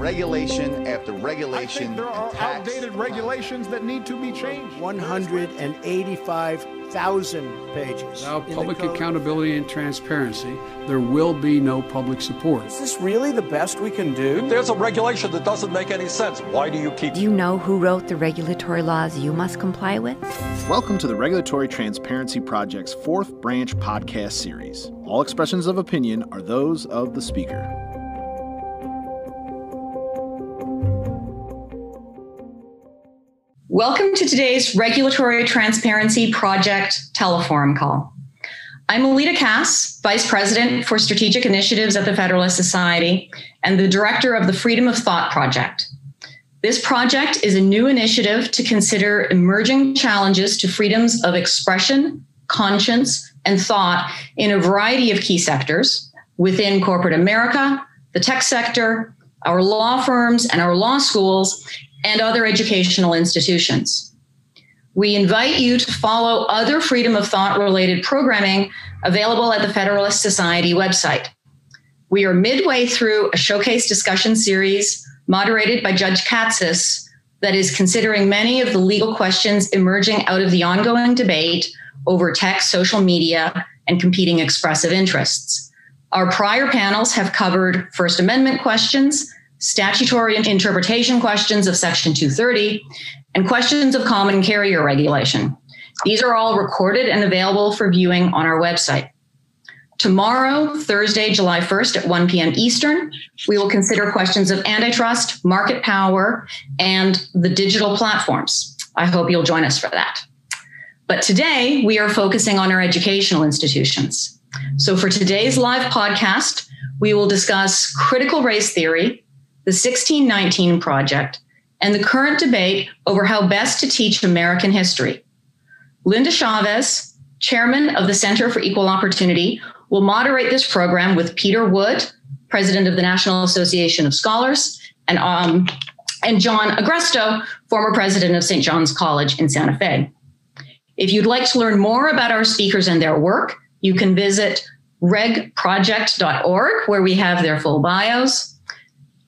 regulation after regulation. I think there are outdated regulations that need to be changed. 185,000 pages. Without public accountability and transparency, there will be no public support. Is this really the best we can do? If there's a regulation that doesn't make any sense, why do you keep it? Do you know who wrote the regulatory laws you must comply with? Welcome to the Regulatory Transparency Project's fourth branch podcast series. All expressions of opinion are those of the speaker. Welcome to today's Regulatory Transparency Project Teleforum call. I'm Alita Cass, Vice President for Strategic Initiatives at the Federalist Society and the Director of the Freedom of Thought Project. This project is a new initiative to consider emerging challenges to freedoms of expression, conscience, and thought in a variety of key sectors within corporate America, the tech sector, our law firms and our law schools, and other educational institutions. We invite you to follow other freedom of thought related programming available at the Federalist Society website. We are midway through a showcase discussion series moderated by Judge Katsas that is considering many of the legal questions emerging out of the ongoing debate over tech, social media, and competing expressive interests. Our prior panels have covered First Amendment questions, statutory interpretation questions of Section 230, and questions of common carrier regulation. These are all recorded and available for viewing on our website. Tomorrow, Thursday, July 1st at 1 p.m. Eastern, we will consider questions of antitrust, market power, and the digital platforms. I hope you'll join us for that. But today, we are focusing on our educational institutions. So for today's live podcast, we will discuss critical race theory, the 1619 Project, and the current debate over how best to teach American history. Linda Chavez, chairman of the Center for Equal Opportunity, will moderate this program with Peter Wood, president of the National Association of Scholars, and John Agresto, former president of St. John's College in Santa Fe. If you'd like to learn more about our speakers and their work, you can visit regproject.org, where we have their full bios.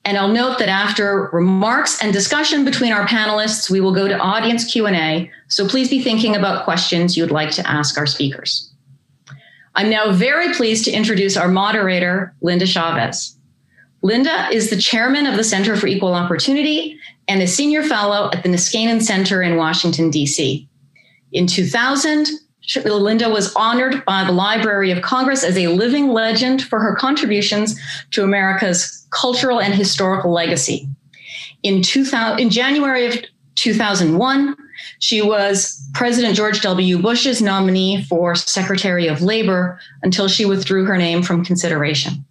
And I'll note that after remarks and discussion between our panelists, we will go to audience Q&A, so please be thinking about questions you'd like to ask our speakers. I'm now very pleased to introduce our moderator, Linda Chavez. Linda is the chairman of the Center for Equal Opportunity and a senior fellow at the Niskanen Center in Washington, D.C. In 2000, Linda was honored by the Library of Congress as a living legend for her contributions to America's cultural and historical legacy. In January of 2001, she was President George W. Bush's nominee for Secretary of Labor until she withdrew her name from consideration.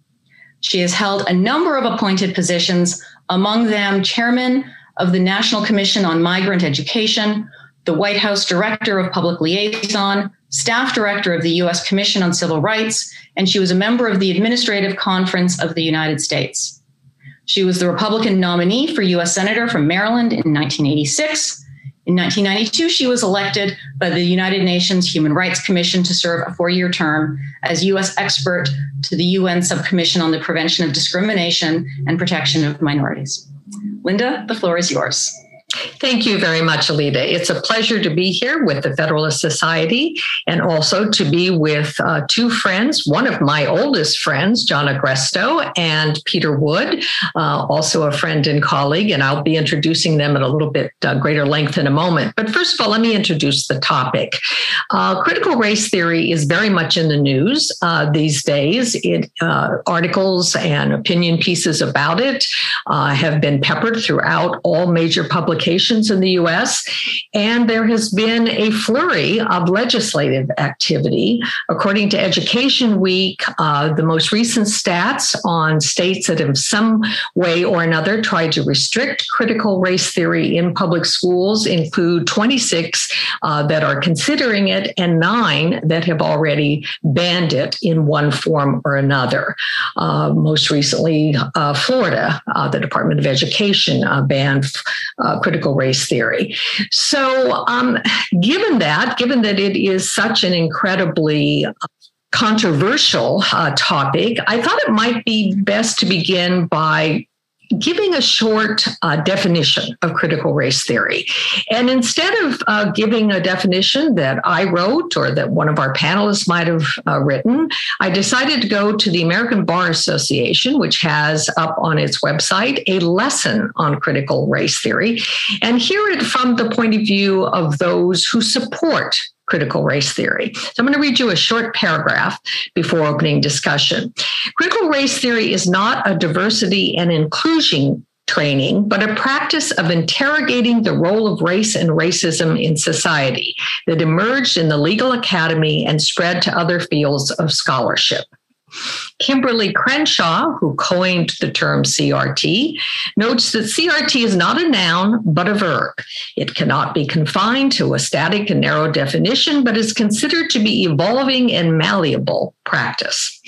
She has held a number of appointed positions, among them chairman of the National Commission on Migrant Education, the White House Director of Public Liaison, staff director of the U.S. Commission on Civil Rights, and she was a member of the Administrative Conference of the United States. She was the Republican nominee for U.S. Senator from Maryland in 1986. In 1992, she was elected by the United Nations Human Rights Commission to serve a 4-year term as U.S. expert to the UN Subcommission on the Prevention of Discrimination and Protection of Minorities. Linda, the floor is yours. Thank you very much, Alita. It's a pleasure to be here with the Federalist Society and also to be with two friends, one of my oldest friends, John Agresto, and Peter Wood, also a friend and colleague, and I'll be introducing them at a little bit greater length in a moment. But first of all, let me introduce the topic. Critical race theory is very much in the news these days. Articles and opinion pieces about it have been peppered throughout all major publications in the U.S., and there has been a flurry of legislative activity. According to Education Week, the most recent stats on states that have some way or another tried to restrict critical race theory in public schools include 26 that are considering it and 9 that have already banned it in one form or another. Most recently, Florida, the Department of Education banned critical race theory. So given that it is such an incredibly controversial topic, I thought it might be best to begin by giving a short definition of critical race theory. And instead of giving a definition that I wrote or that one of our panelists might have written, I decided to go to the American Bar Association, which has up on its website a lesson on critical race theory, and hear it from the point of view of those who support critical race theory. So I'm going to read you a short paragraph before opening discussion. Critical race theory is not a diversity and inclusion training, but a practice of interrogating the role of race and racism in society that emerged in the legal academy and spread to other fields of scholarship. Kimberly Crenshaw, who coined the term CRT, notes that CRT is not a noun, but a verb. It cannot be confined to a static and narrow definition, but is considered to be evolving and malleable practice.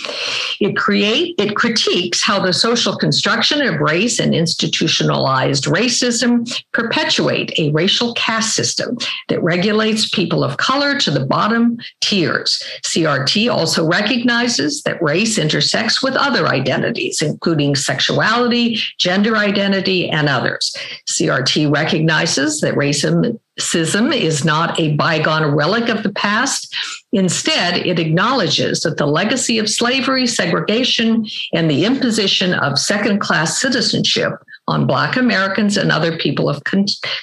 It critiques how the social construction of race and institutionalized racism perpetuate a racial caste system that regulates people of color to the bottom tiers. CRT also recognizes that race intersects with other identities, including sexuality, gender identity, and others. CRT recognizes that racism is not a bygone relic of the past. Instead, it acknowledges that the legacy of slavery, segregation, and the imposition of second-class citizenship on Black Americans and other people of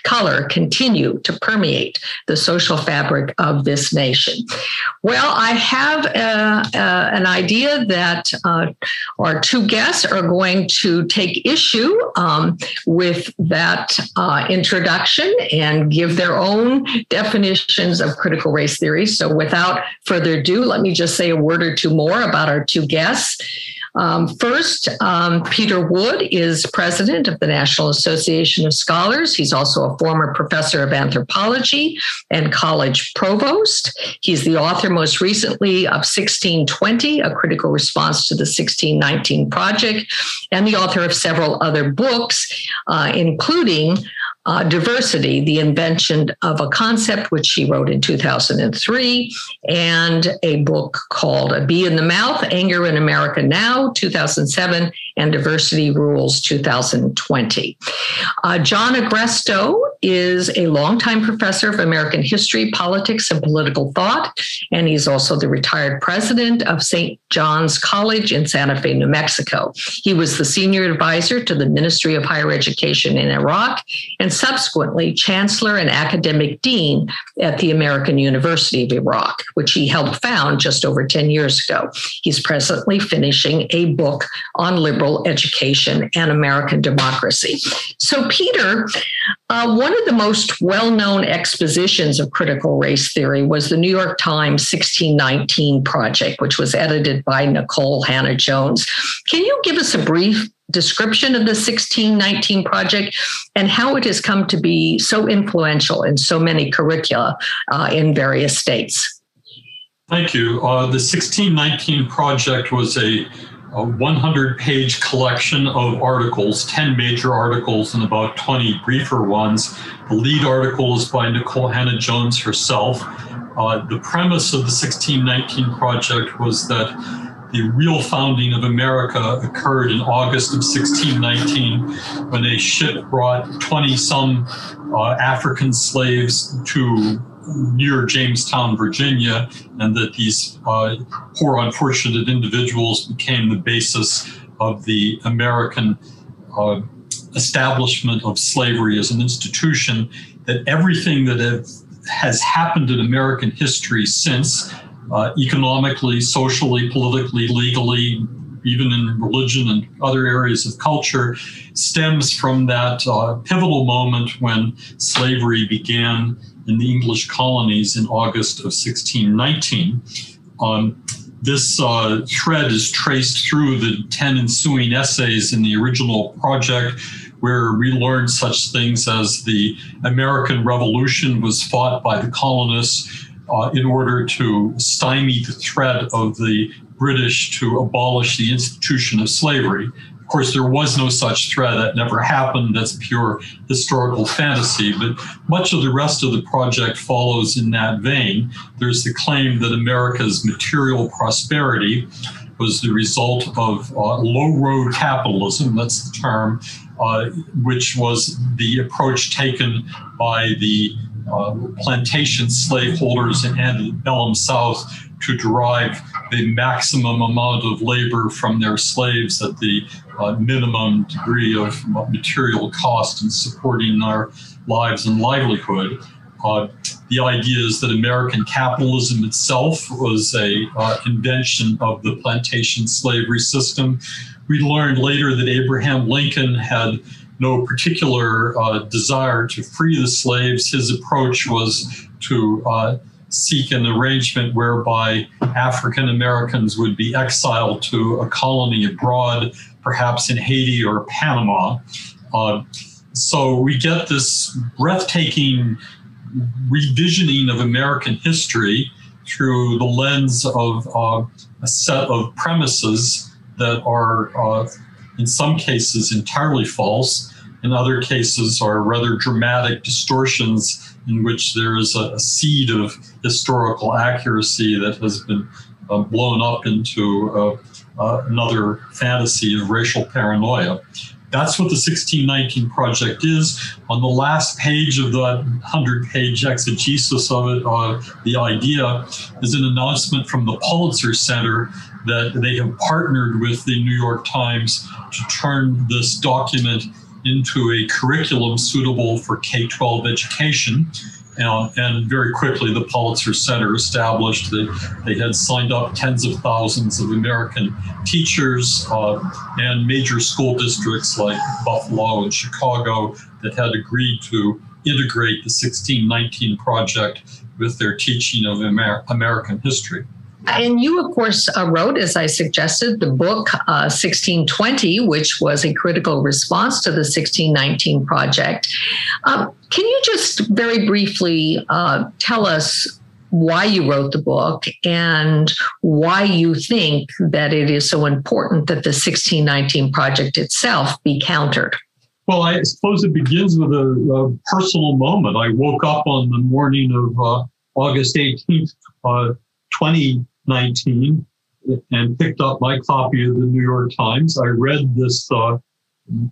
color continue to permeate the social fabric of this nation. Well, I have an idea that our two guests are going to take issue with that introduction and give their own definitions of critical race theory. So without further ado, let me just say a word or two more about our two guests. First, Peter Wood is president of the National Association of Scholars. He's also a former professor of anthropology and college provost. He's the author most recently of 1620, A Critical Response to the 1619 Project, and the author of several other books, including Diversity, the Invention of a Concept, which he wrote in 2003, and a book called A Bee in the Mouth, Anger in America Now, 2007, and Diversity Rules, 2020. John Agresto is a longtime professor of American history, politics, and political thought, and he's also the retired president of St. John's College in Santa Fe, New Mexico. He was the senior advisor to the Ministry of Higher Education in Iraq, and subsequently chancellor and academic dean at the American University of Iraq, which he helped found just over 10 years ago. He's presently finishing a book on liberal education and American democracy. So, Peter, one of the most well-known expositions of critical race theory was the New York Times 1619 Project, which was edited by Nicole Hannah-Jones. Can you give us a brief description of the 1619 Project and how it has come to be so influential in so many curricula in various states? Thank you. The 1619 Project was a 100-page collection of articles, 10 major articles and about 20 briefer ones. The lead article is by Nicole Hannah-Jones herself. The premise of the 1619 Project was that the real founding of America occurred in August of 1619 when a ship brought 20-some African slaves to near Jamestown, Virginia, and that these poor, unfortunate individuals became the basis of the American establishment of slavery as an institution, that everything that has happened in American history since, economically, socially, politically, legally, even in religion and other areas of culture, stems from that pivotal moment when slavery began in the English colonies in August of 1619. This thread is traced through the 10 ensuing essays in the original project, where we learned such things as the American Revolution was fought by the colonists in order to stymie the threat of the British to abolish the institution of slavery. Of course, there was no such threat. That never happened. That's pure historical fantasy. But much of the rest of the project follows in that vein. There's the claim that America's material prosperity was the result of low road capitalism, that's the term, which was the approach taken by the plantation slaveholders in antebellum South to derive the maximum amount of labor from their slaves at the minimum degree of material cost in supporting our lives and livelihood. The idea is that American capitalism itself was a invention of the plantation slavery system. We learned later that Abraham Lincoln had no particular desire to free the slaves. His approach was to seek an arrangement whereby African Americans would be exiled to a colony abroad, perhaps in Haiti or Panama. So we get this breathtaking revisioning of American history through the lens of a set of premises that are, in some cases, entirely false. In other cases, are rather dramatic distortions in which there is a seed of historical accuracy that has been blown up into another fantasy of racial paranoia. That's what the 1619 Project is. On the last page of the 100-page exegesis of it, the idea is an announcement from the Pulitzer Center that they have partnered with the New York Times to turn this document into a curriculum suitable for K-12 education. And very quickly, the Pulitzer Center established that they had signed up tens of thousands of American teachers and major school districts like Buffalo and Chicago that had agreed to integrate the 1619 Project with their teaching of American history. And you, of course, wrote, as I suggested, the book 1620, which was a critical response to the 1619 Project. Can you just very briefly tell us why you wrote the book and why you think that it is so important that the 1619 Project itself be countered? Well, I suppose it begins with a personal moment. I woke up on the morning of August 18th, 2019, and picked up my copy of the New York Times. I read this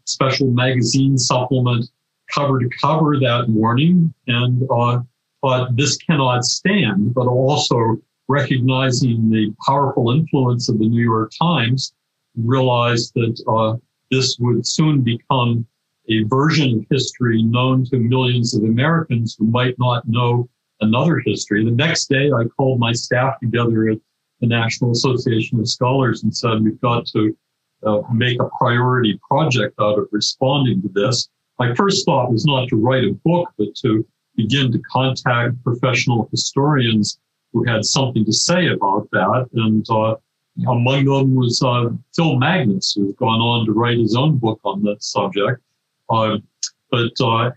special magazine supplement cover to cover that morning and thought this cannot stand, but also recognizing the powerful influence of the New York Times, realized that this would soon become a version of history known to millions of Americans who might not know another history. The next day, I called my staff together at the National Association of Scholars and said, we've got to make a priority project out of responding to this. My first thought was not to write a book, but to begin to contact professional historians who had something to say about that. And among them was Phil Magnus, who's gone on to write his own book on that subject. But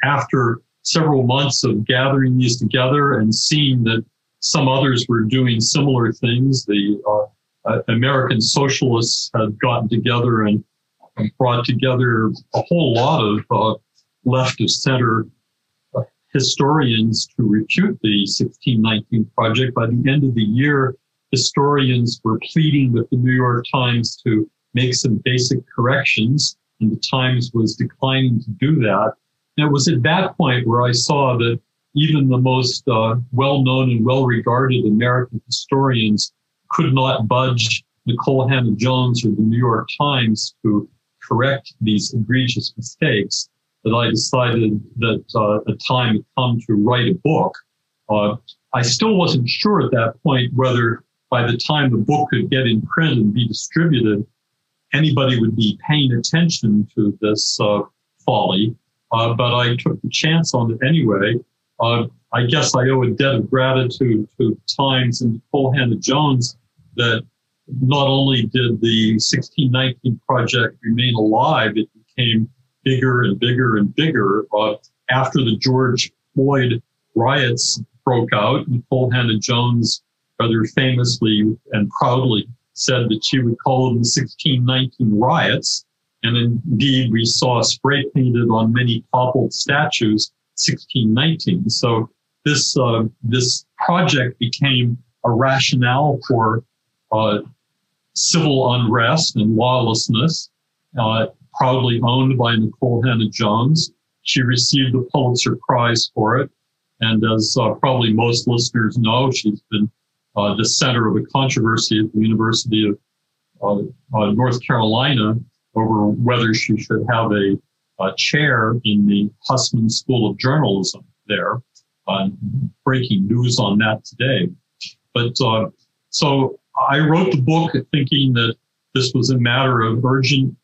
after several months of gathering these together and seeing that some others were doing similar things, the American socialists had gotten together and brought together a whole lot of left of center historians to refute the 1619 Project. By the end of the year, historians were pleading with the New York Times to make some basic corrections, and the Times was declining to do that. And it was at that point where I saw that even the most well-known and well-regarded American historians could not budge Nicole Hannah-Jones or the New York Times to correct these egregious mistakes, that I decided that the time had come to write a book. I still wasn't sure at that point whether by the time the book could get in print and be distributed, anybody would be paying attention to this folly. But I took the chance on it anyway. I guess I owe a debt of gratitude to Times and Nicole Hannah-Jones that not only did the 1619 Project remain alive, it became bigger and bigger and bigger. After the George Floyd riots broke out, Nicole Hannah-Jones rather famously and proudly said that she would call them the 1619 riots. And indeed, we saw spray painted on many toppled statues 1619. So this project became a rationale for civil unrest and lawlessness, proudly owned by Nicole Hannah-Jones. She received the Pulitzer Prize for it. And as probably most listeners know, she's been the center of a controversy at the University of North Carolina over whether she should have a chair in the Hussman School of Journalism there. Breaking news on that today. But so I wrote the book thinking that this was a matter of urgency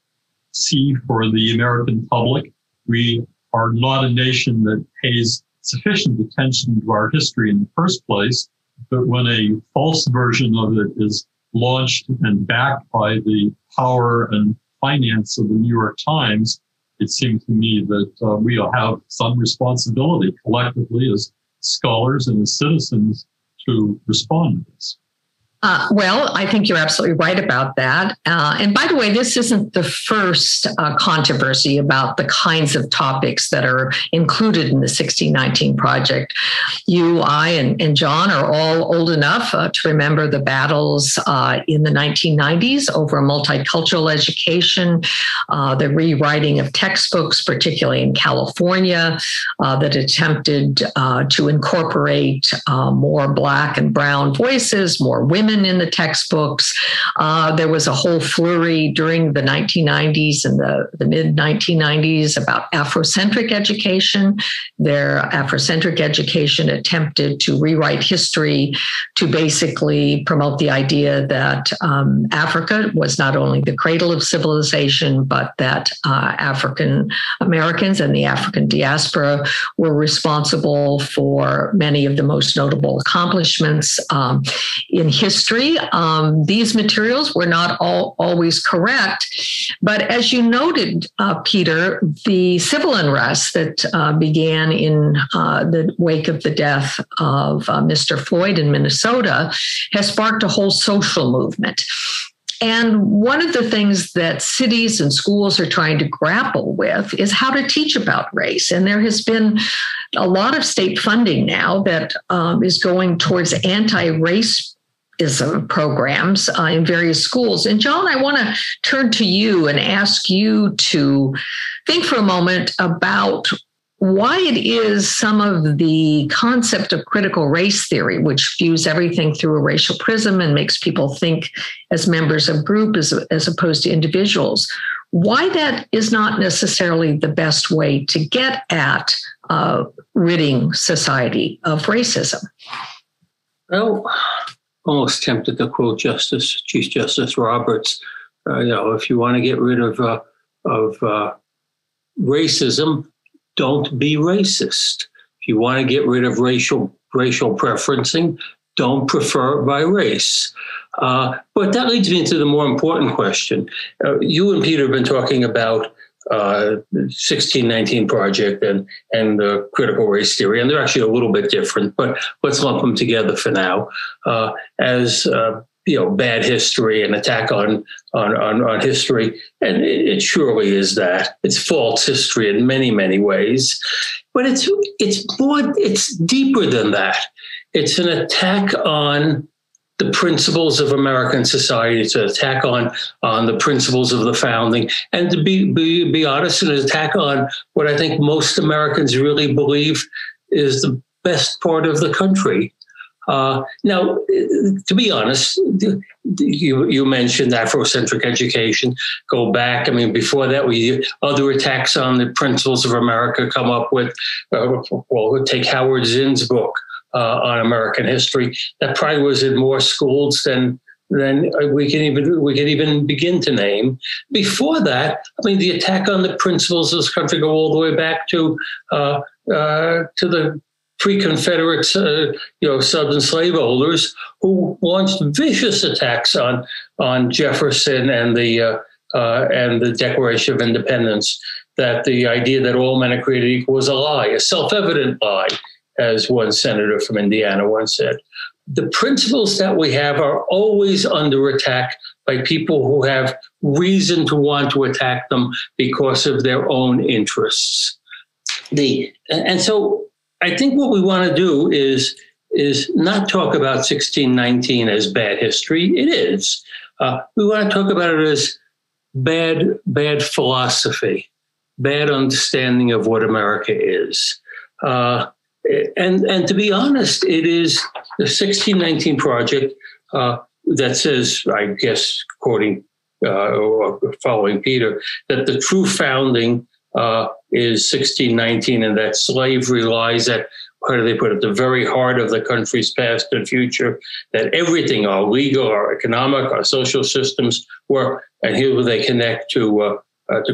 for the American public. We are not a nation that pays sufficient attention to our history in the first place, but when a false version of it is launched and backed by the power and finance of the New York Times, it seemed to me that we have some responsibility collectively as scholars and as citizens to respond to this. Well, I think you're absolutely right about that. And by the way, this isn't the first controversy about the kinds of topics that are included in the 1619 Project. You, I, and John are all old enough to remember the battles in the 1990s over multicultural education, the rewriting of textbooks, particularly in California, that attempted to incorporate more Black and brown voices, more women in the textbooks. There was a whole flurry during the 1990s and the mid-1990s about Afrocentric education. Their Afrocentric education attempted to rewrite history to basically promote the idea that Africa was not only the cradle of civilization, but that African Americans and the African diaspora were responsible for many of the most notable accomplishments in history. These materials were not always correct, but as you noted, Peter, the civil unrest that began in the wake of the death of Mr. Floyd in Minnesota has sparked a whole social movement. And one of the things that cities and schools are trying to grapple with is how to teach about race. And there has been a lot of state funding now that is going towards anti-race programs in various schools. And John, I want to turn to you and ask you to think for a moment about why it is some of the concept of critical race theory, which views everything through a racial prism and makes people think as members of group as opposed to individuals, why that is not necessarily the best way to get at ridding society of racism. Well, almost tempted to quote Chief Justice Roberts. If you want to get rid of racism, don't be racist. If you want to get rid of racial preferencing, don't prefer by race. But that leads me into the more important question. You and Peter have been talking about 1619 Project and the critical race theory, and they're actually a little bit different, but let's lump them together for now as bad history, an attack on history, and it surely is that. It's false history in many, many ways, but it's deeper than that. It's an attack on the principles of American society, to attack on the principles of the founding, and to be honest, an attack on what I think most Americans really believe is the best part of the country. Now, to be honest, you mentioned Afrocentric education. Go back. I mean, before that, other attacks on the principles of America come up with, take Howard Zinn's book on American history. That probably was in more schools than we can even begin to name. Before that, I mean, the attack on the principles of this country go all the way back to the pre-Confederate, Southern slaveholders who launched vicious attacks on Jefferson and the Declaration of Independence. That the idea that all men are created equal was a lie, a self-evident lie, as one senator from Indiana once said. The principles that we have are always under attack by people who have reason to want to attack them because of their own interests. And so I think what we want to do is not talk about 1619 as bad history. It is. We want to talk about it as bad philosophy, bad understanding of what America is. And to be honest, it is the 1619 Project that says, I guess, quoting or following Peter, that the true founding is 1619 and that slavery lies at, how do they put it, the very heart of the country's past and future, that everything, our legal, our economic, our social systems were, and here they connect to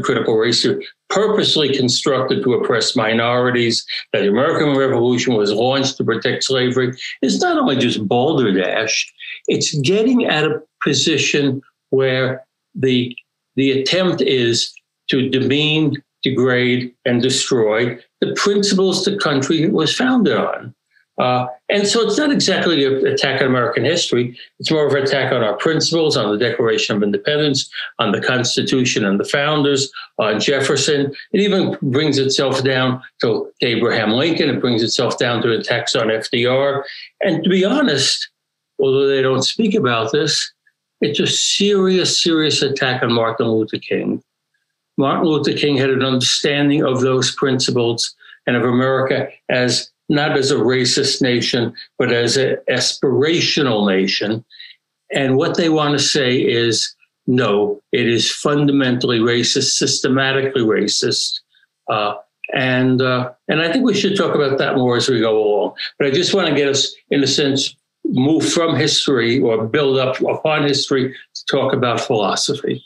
critical race theory, purposely constructed to oppress minorities, that the American Revolution was launched to protect slavery. It's not only just balderdash, it's getting at a position where the attempt is to demean, degrade, and destroy the principles the country was founded on. And so it's not exactly an attack on American history. It's more of an attack on our principles, on the Declaration of Independence, on the Constitution and the founders, on Jefferson. It even brings itself down to Abraham Lincoln. It brings itself down to attacks on FDR. And to be honest, although they don't speak about this, it's a serious, serious attack on Martin Luther King. Martin Luther King had an understanding of those principles and of America as not as a racist nation, but as an aspirational nation. And what they want to say is, no, it is fundamentally racist, systematically racist. And I think we should talk about that more as we go along. But I just want to get us, in a sense, move from history or build up upon history to talk about philosophy.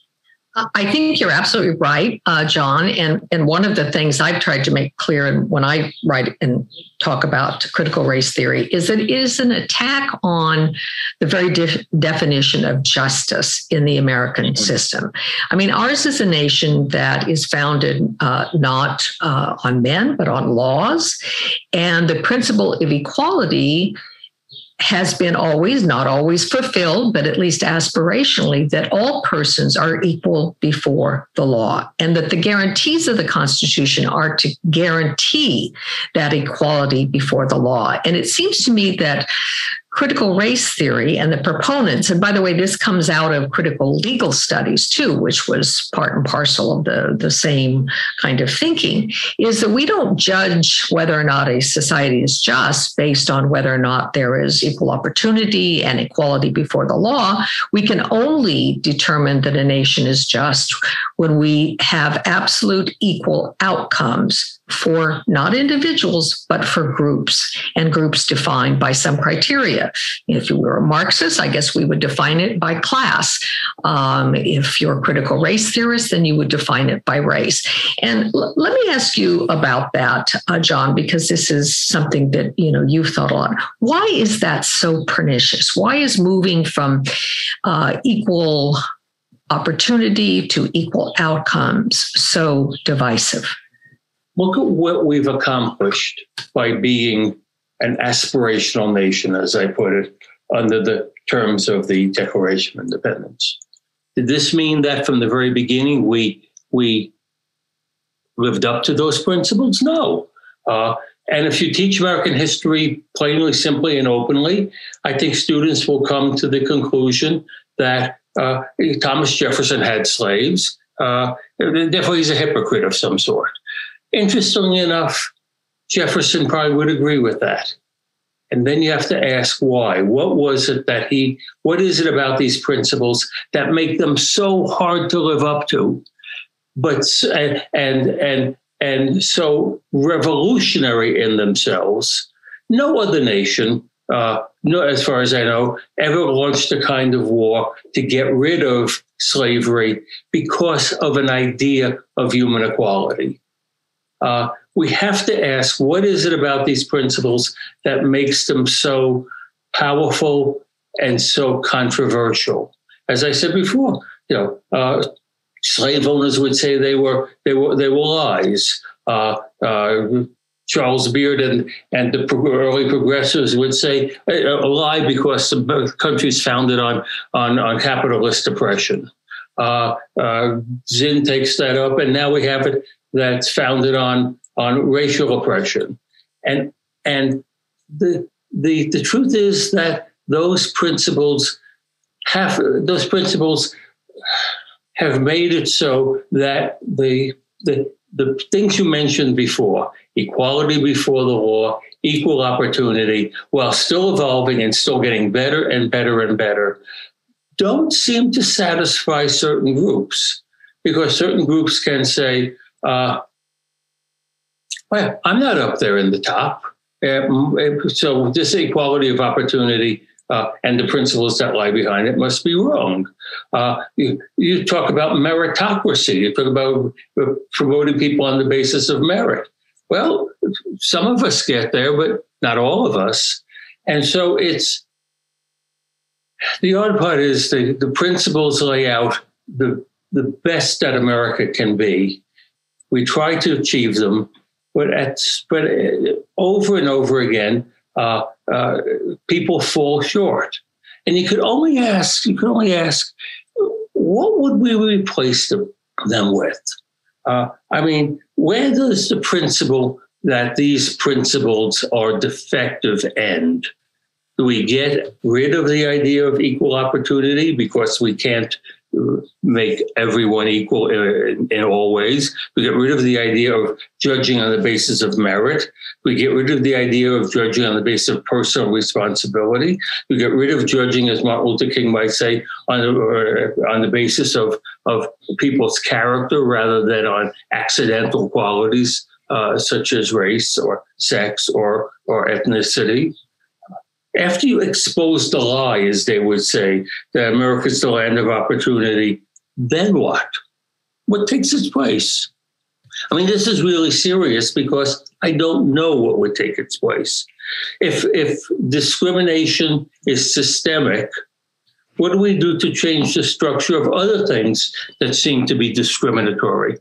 I think you're absolutely right, John. And one of the things I've tried to make clear when I write and talk about critical race theory is that it is an attack on the very definition of justice in the American system. I mean, ours is a nation that is founded not on men, but on laws. And the principle of equality has been always, not always fulfilled, but at least aspirationally, that all persons are equal before the law, and that the guarantees of the Constitution are to guarantee that equality before the law. And it seems to me that critical race theory and the proponents, and by the way, this comes out of critical legal studies too, which was part and parcel of the same kind of thinking, is that we don't judge whether or not a society is just based on whether or not there is equal opportunity and equality before the law. We can only determine that a nation is just when we have absolute equal outcomes for not individuals, but for groups, and groups defined by some criteria. If you were a Marxist, I guess we would define it by class. If you're a critical race theorist, then you would define it by race. And let me ask you about that, John, because this is something that you've thought a lot. Why is that so pernicious? Why is moving from equal opportunity to equal outcomes so divisive? Look at what we've accomplished by being an aspirational nation, as I put it, under the terms of the Declaration of Independence. Did this mean that from the very beginning we lived up to those principles? No. And if you teach American history plainly, simply, and openly, I think students will come to the conclusion that Thomas Jefferson had slaves. Therefore, he's a hypocrite of some sort. Interestingly enough, Jefferson probably would agree with that. And then you have to ask why. What was it what is it about these principles that make them so hard to live up to, but and so revolutionary in themselves? No other nation, as far as I know, ever launched a kind of war to get rid of slavery because of an idea of human equality. We have to ask, what is it about these principles that makes them so powerful and so controversial? As I said before, slave owners would say they were lies. Charles Beard and the early progressives would say a lie because the country's founded on capitalist oppression. Zinn takes that up, and now we have it that's founded on racial oppression. And the truth is that those principles those principles have made it so that the things you mentioned before, equality before the law, equal opportunity, while still evolving and still getting better and better and better, don't seem to satisfy certain groups, because certain groups can say, well, I'm not up there in the top. So this equality of opportunity and the principles that lie behind it must be wrong. You talk about meritocracy. You talk about promoting people on the basis of merit. Well, some of us get there, but not all of us. And so the odd part is the principles lay out the best that America can be. We try to achieve them, but over and over again, people fall short. And you could only ask, what would we replace them with? Where does the principle that these principles are defective end? Do we get rid of the idea of equal opportunity because we can't make everyone equal in all ways? We get rid of the idea of judging on the basis of merit. We get rid of the idea of judging on the basis of personal responsibility. We get rid of judging, as Martin Luther King might say, on the basis of people's character rather than on accidental qualities such as race or sex or ethnicity. After you expose the lie, as they would say, that America's the land of opportunity, then what? What takes its place? This is really serious because I don't know what would take its place. If discrimination is systemic, what do we do to change the structure of other things that seem to be discriminatory,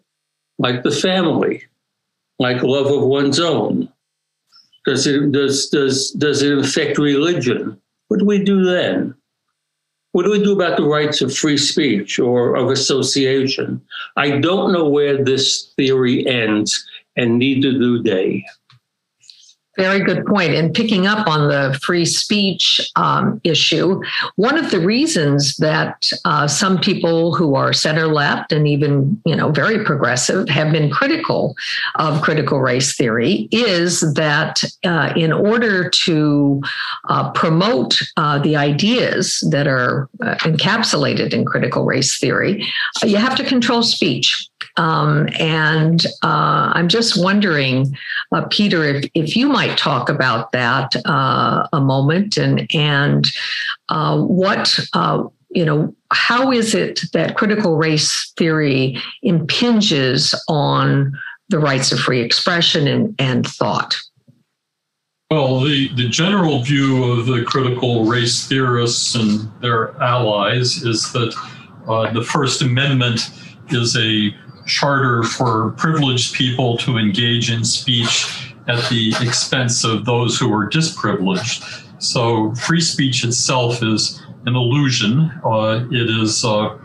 like the family, like love of one's own? Does it affect religion? What do we do then? What do we do about the rights of free speech or of association? I don't know where this theory ends, and neither do they. Very good point. And picking up on the free speech issue, one of the reasons that some people who are center left and even, very progressive have been critical of critical race theory is that in order to promote the ideas that are encapsulated in critical race theory, you have to control speech. And I'm just wondering, Peter, if you might talk about that a moment and what, how is it that critical race theory impinges on the rights of free expression and thought? Well, the general view of the critical race theorists and their allies is that the First Amendment is a charter for privileged people to engage in speech at the expense of those who are disprivileged. So free speech itself is an illusion. It is a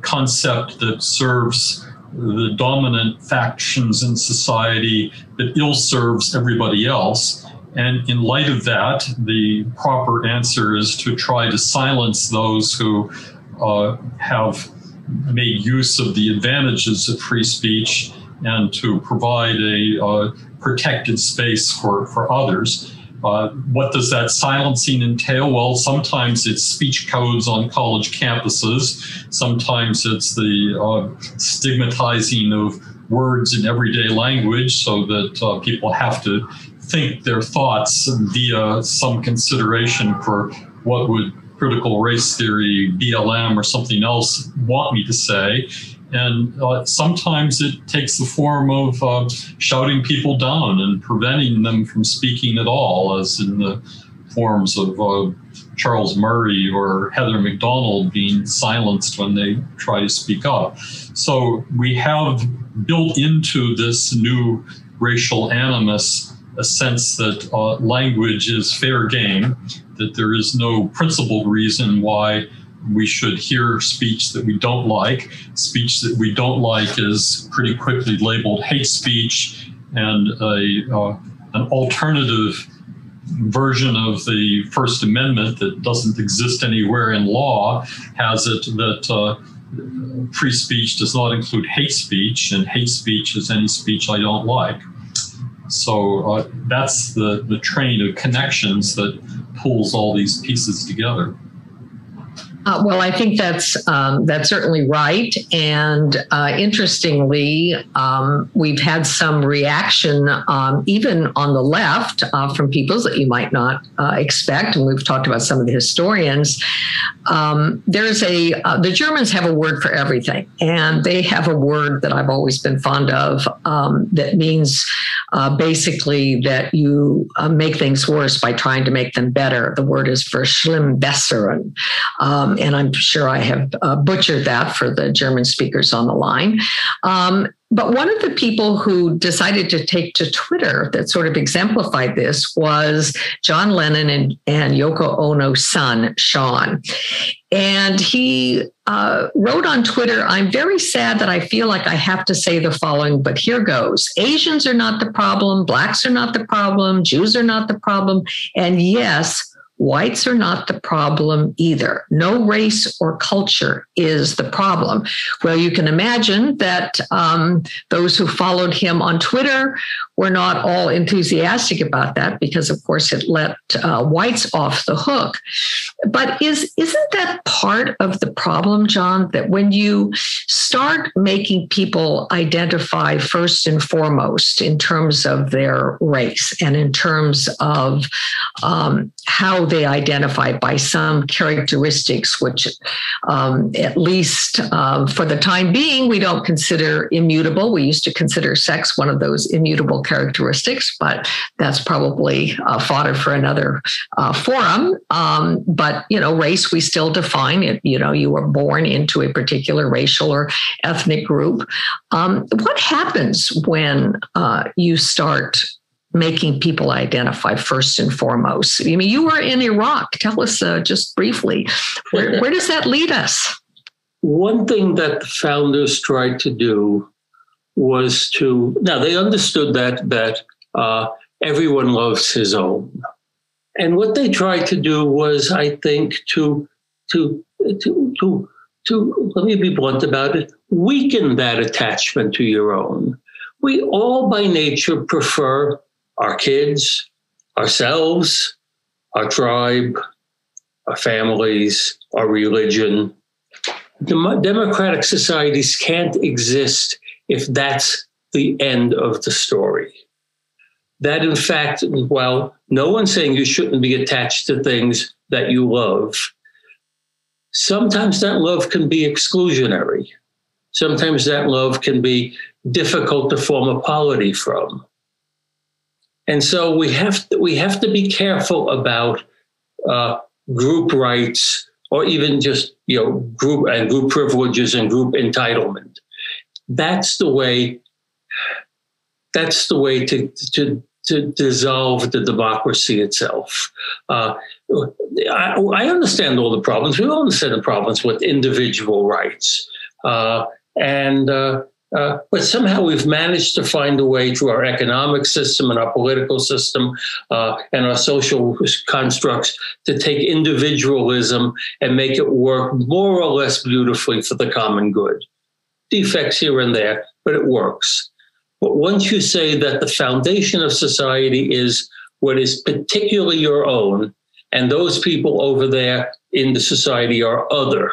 concept that serves the dominant factions in society that ill serves everybody else. And in light of that, the proper answer is to try to silence those who have made use of the advantages of free speech and to provide a protected space for others. What does that silencing entail? Well, sometimes it's speech codes on college campuses. Sometimes it's the stigmatizing of words in everyday language so that people have to think their thoughts via some consideration for what would critical race theory, BLM, or something else want me to say. And sometimes it takes the form of shouting people down and preventing them from speaking at all, as in the forms of Charles Murray or Heather McDonald being silenced when they try to speak up. So we have built into this new racial animus a sense that language is fair game, that there is no principled reason why we should hear speech that we don't like. Speech that we don't like is pretty quickly labeled hate speech, and an alternative version of the First Amendment that doesn't exist anywhere in law has it that free speech does not include hate speech, and hate speech is any speech I don't like. So that's the train of connections that pulls all these pieces together. Well, I think that's certainly right. And interestingly, we've had some reaction, even on the left, from peoples that you might not expect. And we've talked about some of the historians. The Germans have a word for everything. And they have a word that I've always been fond of that means basically that you make things worse by trying to make them better. The word is verschlimmbessern. And I'm sure I have butchered that for the German speakers on the line. But one of the people who decided to take to Twitter that sort of exemplified this was John Lennon and Yoko Ono's son, Sean. And he wrote on Twitter, "I'm very sad that I feel like I have to say the following, but here goes. Asians are not the problem. Blacks are not the problem. Jews are not the problem. And yes, whites are not the problem either. No race or culture is the problem." Well, you can imagine that those who followed him on Twitter were not all enthusiastic about that because, of course, it let whites off the hook. But isn't that part of the problem, John, that when you start making people identify first and foremost in terms of their race and in terms of how they identify by some characteristics, which at least for the time being, we don't consider immutable. We used to consider sex one of those immutable characteristics, but that's probably fodder for another forum. But, race, we still define it. You were born into a particular racial or ethnic group. What happens when you start making people identify first and foremost? I mean, you were in Iraq. Tell us just briefly, where does that lead us? One thing that the founders tried to do was they understood that everyone loves his own. And what they tried to do was, I think, to let me be blunt about it, weaken that attachment to your own. We all by nature prefer our kids, ourselves, our tribe, our families, our religion. Democratic societies can't exist if that's the end of the story. That, in fact, while no one's saying you shouldn't be attached to things that you love, sometimes that love can be exclusionary. Sometimes that love can be difficult to form a polity from. And so we have to be careful about group rights, or even just group privileges and group entitlement. That's the way to dissolve the democracy itself. I understand all the problems. We all understand the problems with individual rights, but somehow we've managed to find a way through our economic system and our political system and our social constructs to take individualism and make it work more or less beautifully for the common good. Defects here and there, but it works. But once you say that the foundation of society is what is particularly your own, and those people over there in the society are other,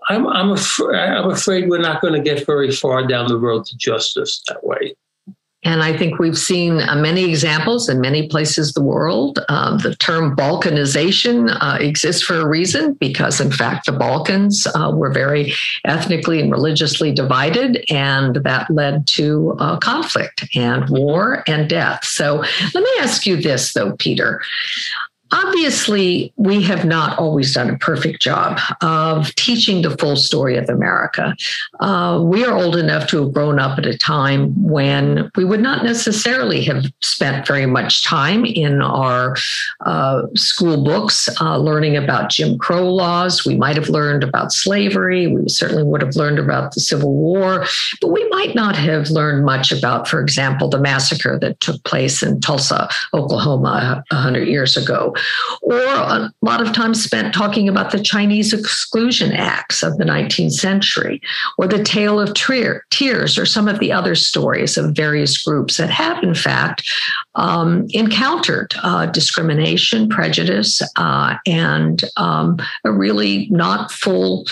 I'm afraid we're not going to get very far down the road to justice that way. And I think we've seen many examples in many places of the world. The term Balkanization exists for a reason, because, in fact, the Balkans were very ethnically and religiously divided, and that led to conflict and war and death. So let me ask you this, though, Peter. Obviously, we have not always done a perfect job of teaching the full story of America. We are old enough to have grown up at a time when we would not necessarily have spent very much time in our school books learning about Jim Crow laws. We might have learned about slavery. We certainly would have learned about the Civil War, but we might not have learned much about, for example, the massacre that took place in Tulsa, Oklahoma 100 years ago. Or a lot of time spent talking about the Chinese exclusion acts of the 19th century, or the Tale of Tears, or some of the other stories of various groups that have, in fact, encountered discrimination, prejudice, and a really not full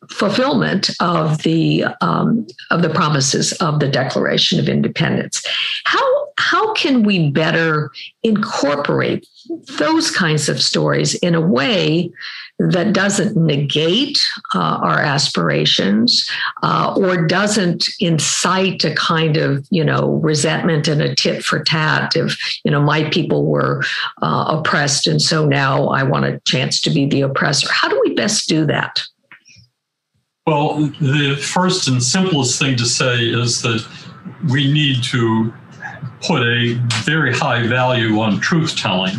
fulfillment of the promises of the Declaration of Independence. How can we better incorporate those kinds of stories in a way that doesn't negate our aspirations or doesn't incite a kind of, resentment and a tit for tat if, my people were oppressed and so now I want a chance to be the oppressor? How do we best do that? Well, the first and simplest thing to say is that we need to put a very high value on truth-telling.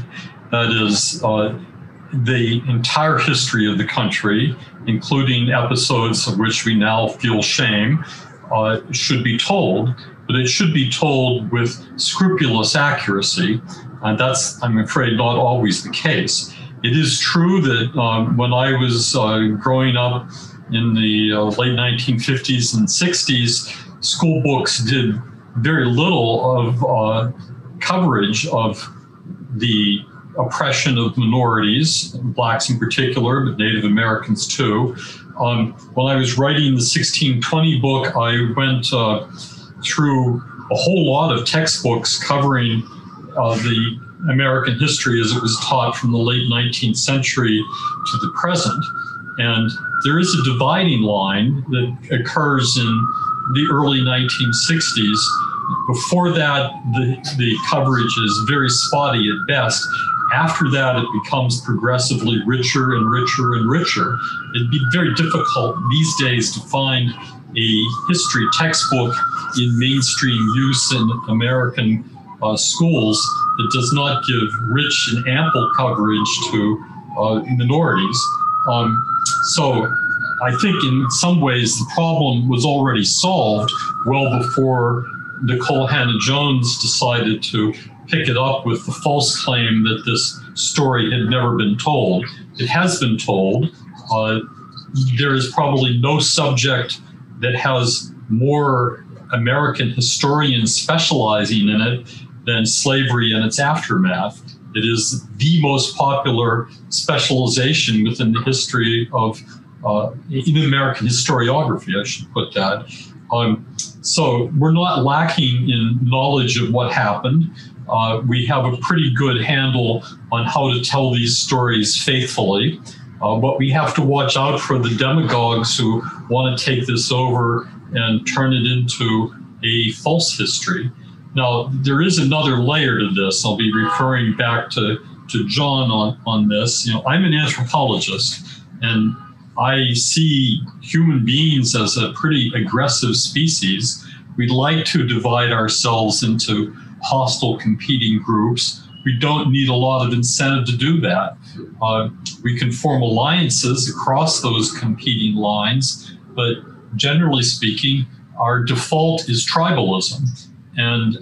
That is, the entire history of the country, including episodes of which we now feel shame, should be told, but it should be told with scrupulous accuracy. And that's, I'm afraid, not always the case. It is true that when I was growing up in the late 1950s and 60s, school books did very little of coverage of the oppression of minorities, blacks in particular, but Native Americans too. When I was writing the 1620 book, I went through a whole lot of textbooks covering the American history as it was taught from the late 19th century to the present. And there is a dividing line that occurs in the early 1960s. Before that, the coverage is very spotty at best. After that, it becomes progressively richer and richer and richer. It'd be very difficult these days to find a history textbook in mainstream use in American schools that does not give rich and ample coverage to minorities. So I think in some ways the problem was already solved well before Nicole Hannah-Jones decided to pick it up with the false claim that this story had never been told. It has been told. There is probably no subject that has more American historians specializing in it than slavery and its aftermath. It is the most popular specialization within the history of in American historiography, I should put that. So we're not lacking in knowledge of what happened. We have a pretty good handle on how to tell these stories faithfully. But we have to watch out for the demagogues who want to take this over and turn it into a false history. Now, there is another layer to this. I'll be referring back to John on this. I'm an anthropologist, and I see human beings as a pretty aggressive species. We like to divide ourselves into hostile competing groups. We don't need a lot of incentive to do that. We can form alliances across those competing lines, but generally speaking, our default is tribalism. And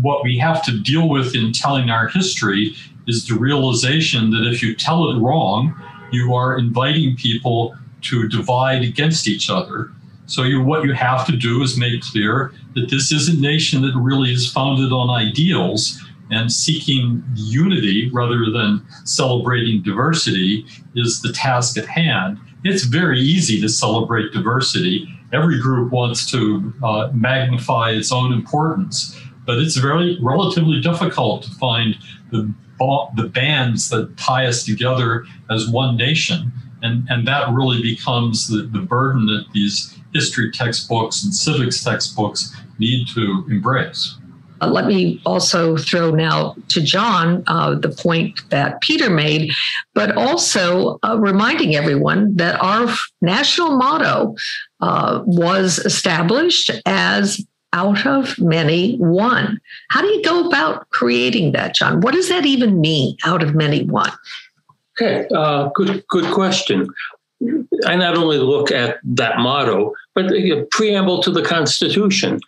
what we have to deal with in telling our history is the realization that if you tell it wrong, you are inviting people to divide against each other. So what you have to do is make clear that this is a nation that really is founded on ideals, and seeking unity rather than celebrating diversity is the task at hand. It's very easy to celebrate diversity. Every group wants to magnify its own importance, but it's very relatively difficult to find the bands that tie us together as one nation. And that really becomes the burden that these history textbooks and civics textbooks need to embrace. Let me also throw now to John the point that Peter made, but also reminding everyone that our national motto was established as out of many, one. How do you go about creating that, John? What does that even mean, out of many, one? Okay, good question. I not only look at that motto, but the preamble to the Constitution.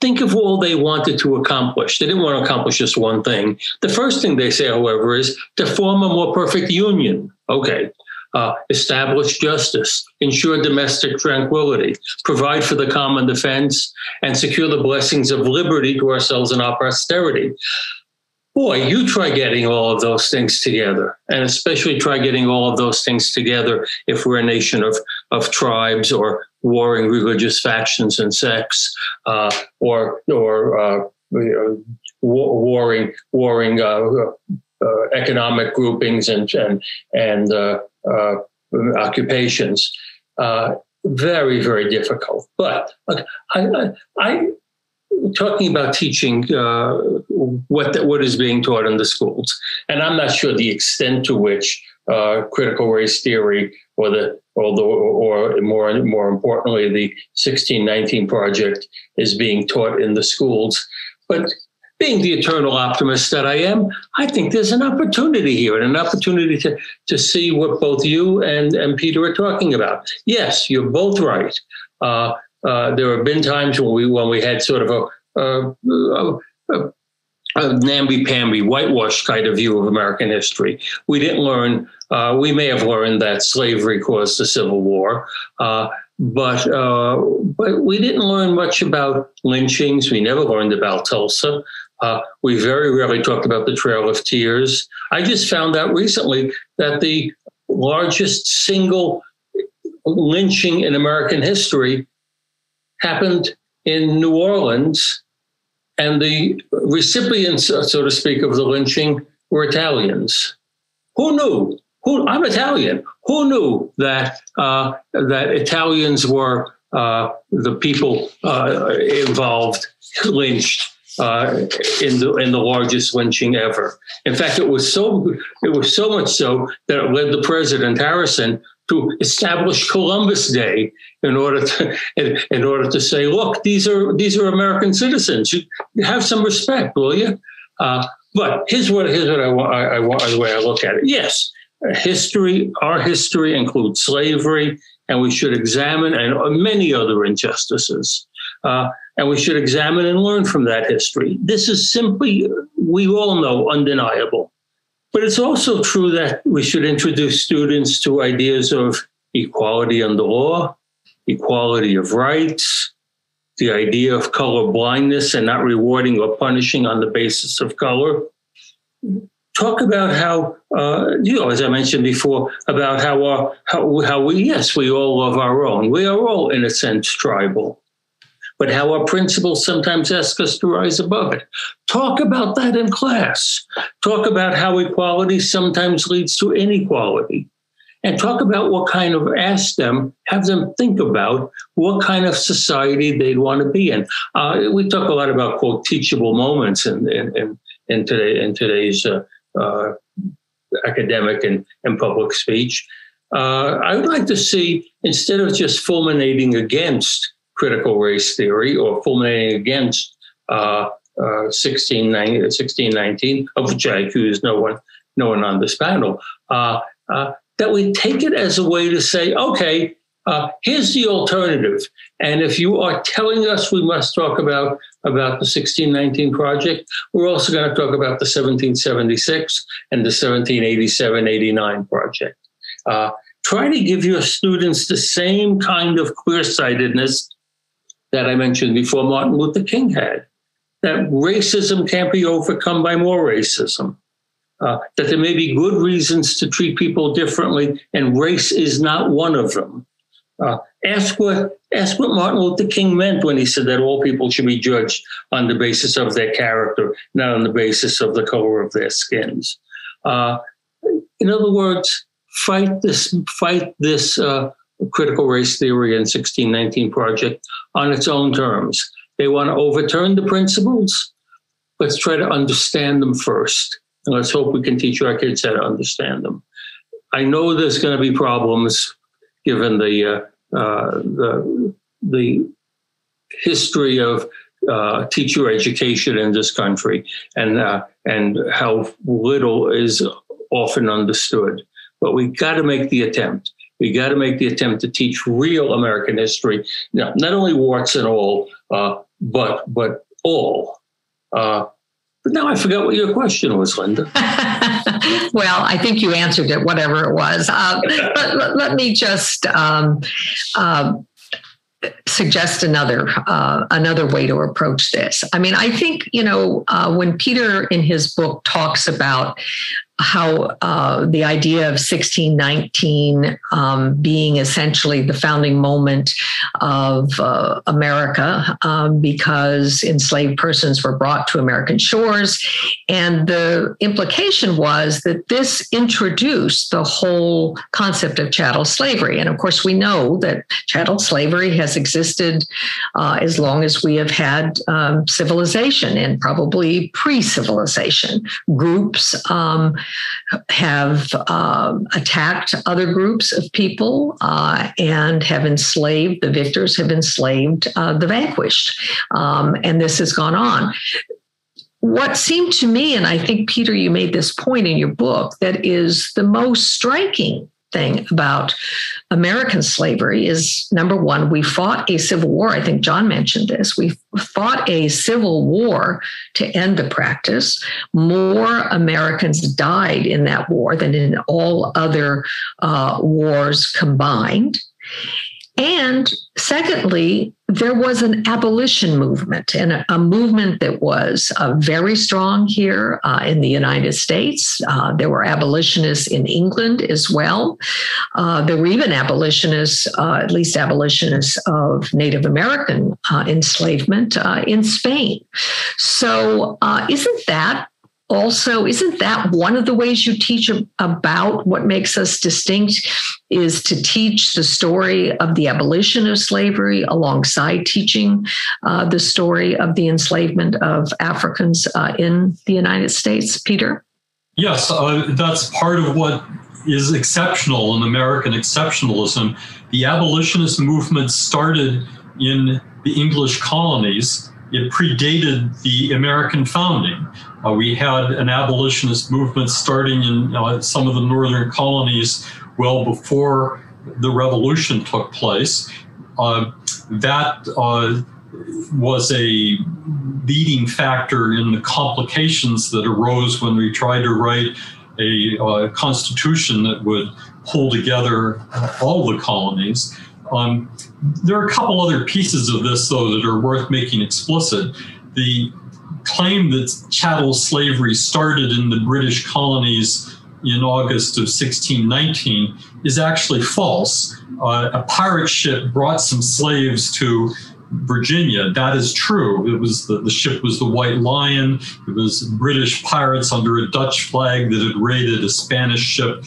Think of all they wanted to accomplish. They didn't want to accomplish just one thing. The first thing they say, however, is to form a more perfect union. Okay. Establish justice, ensure domestic tranquility, provide for the common defense, and secure the blessings of liberty to ourselves and our posterity. Boy, you try getting all of those things together, and especially try getting all of those things together if we're a nation of tribes or warring religious factions and sects, or warring economic groupings and occupations. Very, very difficult. But I talking about teaching what is being taught in the schools, and I'm not sure the extent to which critical race theory or more importantly the 1619 Project is being taught in the schools. But being the eternal optimist that I am, I think there's an opportunity here and an opportunity to see what both you and Peter are talking about. Yes, you're both right. There have been times when we had sort of a namby-pamby, whitewashed kind of view of American history. We didn't learn. We may have learned that slavery caused the Civil War, but we didn't learn much about lynchings. We never learned about Tulsa. We very rarely talked about the Trail of Tears. I just found out recently that the largest single lynching in American history happened in New Orleans, and the recipients, so to speak, of the lynching were Italians. Who knew? I'm Italian. Who knew that that Italians were the people involved, lynched in the largest lynching ever? In fact, it was so much so that it led the President Harrison to establish Columbus Day in order to say, look, these are American citizens. You have some respect, will you? But here's what I want the way I look at it. Yes, our history includes slavery, and we should examine and many other injustices. And we should examine and learn from that history. This is simply, we all know, undeniable. But it's also true that we should introduce students to ideas of equality under law, equality of rights, the idea of color blindness and not rewarding or punishing on the basis of color. Talk about how, as I mentioned before, about how we all love our own. We are all, in a sense, tribal. But how our principles sometimes ask us to rise above it. Talk about that in class. Talk about how equality sometimes leads to inequality. And talk about have them think about what kind of society they'd want to be in. We talk a lot about, quote, teachable moments in today's academic and public speech. I would like to see, instead of just fulminating against critical race theory or fulminating against 1619, of which I accuse no one on this panel, that we take it as a way to say, okay, here's the alternative. And if you are telling us we must talk about the 1619 Project, we're also going to talk about the 1776 and the 1787-89 Project. Try to give your students the same kind of clear-sightedness that I mentioned before Martin Luther King had, that racism can't be overcome by more racism, that there may be good reasons to treat people differently, and race is not one of them. Ask what Martin Luther King meant when he said that all people should be judged on the basis of their character, not on the basis of the color of their skins. In other words, fight this critical race theory and 1619 Project on its own terms. They want to overturn the principles. let's try to understand them first. And let's hope we can teach our kids how to understand them. I know there's going to be problems given the history of teacher education in this country and how little is often understood. But we got to make the attempt. We got to make the attempt to teach real American history, not only warts and all, but all. But now I forgot what your question was, Linda. Well, I think you answered it, whatever it was. But let me just suggest another way to approach this. I mean, I think, when Peter in his book talks about how the idea of 1619 being essentially the founding moment of America because enslaved persons were brought to American shores. And the implication was that this introduced the whole concept of chattel slavery. And of course, we know that chattel slavery has existed as long as we have had civilization and probably pre-civilization. Groups have attacked other groups of people and have enslaved, the victors have enslaved the vanquished. And this has gone on. What seemed to me, and I think, Peter, you made this point in your book, that is the most striking thing about American slavery is, number one, we fought a civil war. I think John mentioned this. We fought a civil war to end the practice. More Americans died in that war than in all other wars combined. And secondly, there was an abolition movement, and a movement that was very strong here in the United States. There were abolitionists in England as well. There were even abolitionists, at least abolitionists of Native American enslavement in Spain. So isn't that one of the ways you teach about what makes us distinct, is to teach the story of the abolition of slavery alongside teaching the story of the enslavement of Africans in the United States? Peter? Yes, that's part of what is exceptional in American exceptionalism. The abolitionist movement started in the English colonies. It predated the American founding. We had an abolitionist movement starting in some of the northern colonies well before the revolution took place. That was a leading factor in the complications that arose when we tried to write a constitution that would pull together all the colonies. There are a couple other pieces of this, though, that are worth making explicit. The claim that chattel slavery started in the British colonies in August of 1619 is actually false. A pirate ship brought some slaves to Virginia. That is true. It was the ship was the White Lion. It was British pirates under a Dutch flag that had raided a Spanish ship.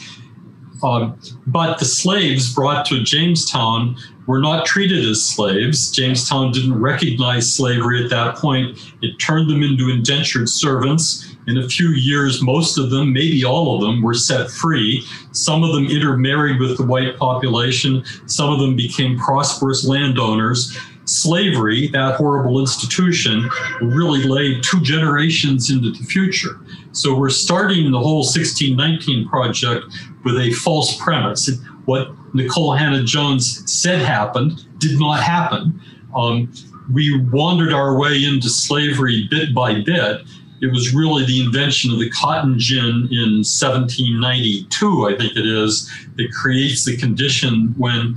But the slaves brought to Jamestown were not treated as slaves. Jamestown didn't recognize slavery at that point. It turned them into indentured servants. In a few years, most of them, maybe all of them, were set free. Some of them intermarried with the white population. Some of them became prosperous landowners. Slavery, that horrible institution, really laid 2 generations into the future. So we're starting the whole 1619 project with a false premise. What Nicole Hannah-Jones said happened did not happen. We wandered our way into slavery bit by bit. It was really the invention of the cotton gin in 1792, I think it is, that creates the condition when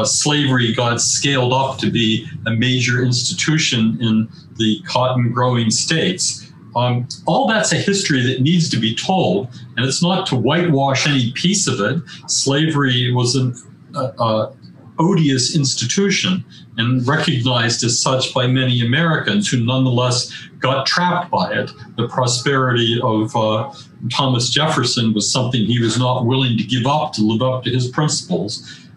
slavery got scaled up to be a major institution in the cotton growing states. All that's a history that needs to be told, and it's not to whitewash any piece of it. Slavery was an odious institution and recognized as such by many Americans who nonetheless got trapped by it. The prosperity of Thomas Jefferson was something he was not willing to give up to live up to his principles.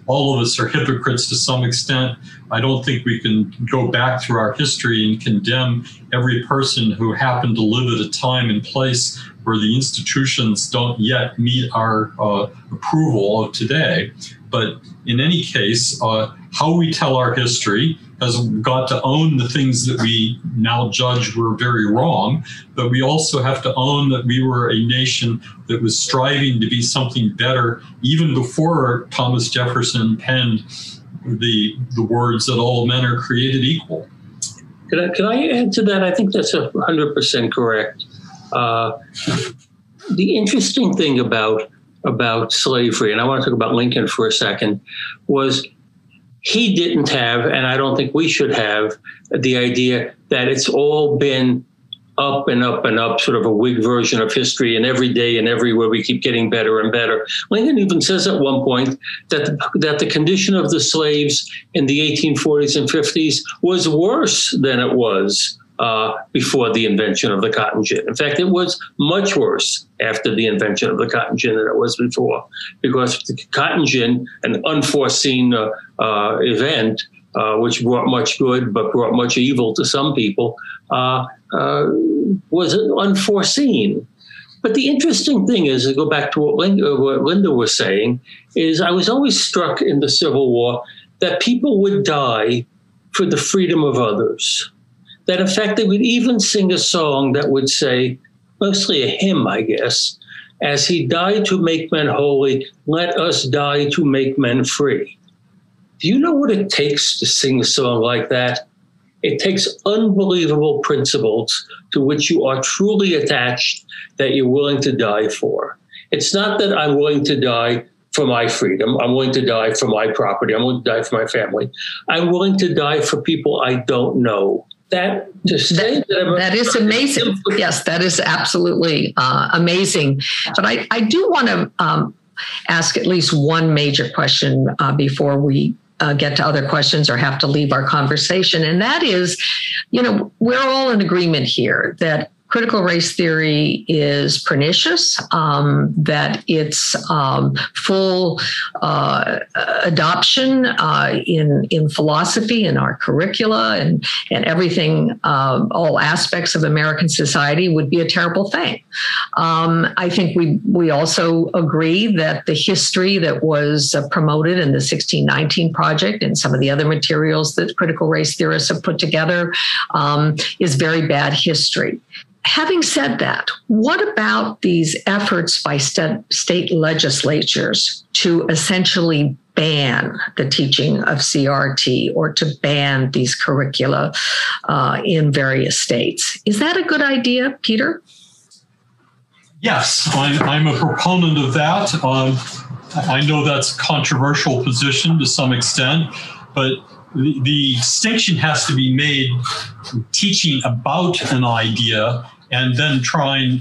all of us are hypocrites to some extent. I don't think we can go back through our history and condemn every person who happened to live at a time and place where the institutions don't yet meet our approval of today. But in any case, how we tell our history has got to own the things that we now judge were very wrong, but we also have to own that we were a nation that was striving to be something better even before Thomas Jefferson penned the words that all men are created equal. Can I add to that? I think that's 100% correct. The interesting thing about slavery, and I want to talk about Lincoln for a second, was he didn't have, and I don't think we should have, the idea that it's all been up and up and up, sort of a Whig version of history, and every day and everywhere we keep getting better and better. Lincoln even says at one point that the condition of the slaves in the 1840s and 50s was worse than it was before the invention of the cotton gin. In fact, it was much worse after the invention of the cotton gin than it was before, because the cotton gin, an unforeseen event, which brought much good but brought much evil to some people, was unforeseen. But the interesting thing is, to go back to what Linda was saying, is I was always struck in the Civil War that people would die for the freedom of others. That in fact, they would even sing a song that would say, mostly a hymn, I guess, as he died to make men holy, let us die to make men free. Do you know what it takes to sing a song like that? It takes unbelievable principles to which you are truly attached that you're willing to die for. It's not that I'm willing to die for my freedom. I'm willing to die for my property. I'm willing to die for my family. I'm willing to die for people I don't know. That is amazing. Yes, that is absolutely amazing. But I do want to ask at least one major question before we get to other questions or have to leave our conversation. And that is, we're all in agreement here that critical race theory is pernicious, that its full adoption in philosophy, in our curricula, and everything, all aspects of American society would be a terrible thing. I think we also agree that the history that was promoted in the 1619 Project and some of the other materials that critical race theorists have put together is very bad history. Having said that, what about these efforts by state legislatures to essentially ban the teaching of CRT or to ban these curricula in various states? Is that a good idea, Peter? Yes, I'm a proponent of that. I know that's a controversial position to some extent, but the distinction has to be made teaching about an idea and then trying,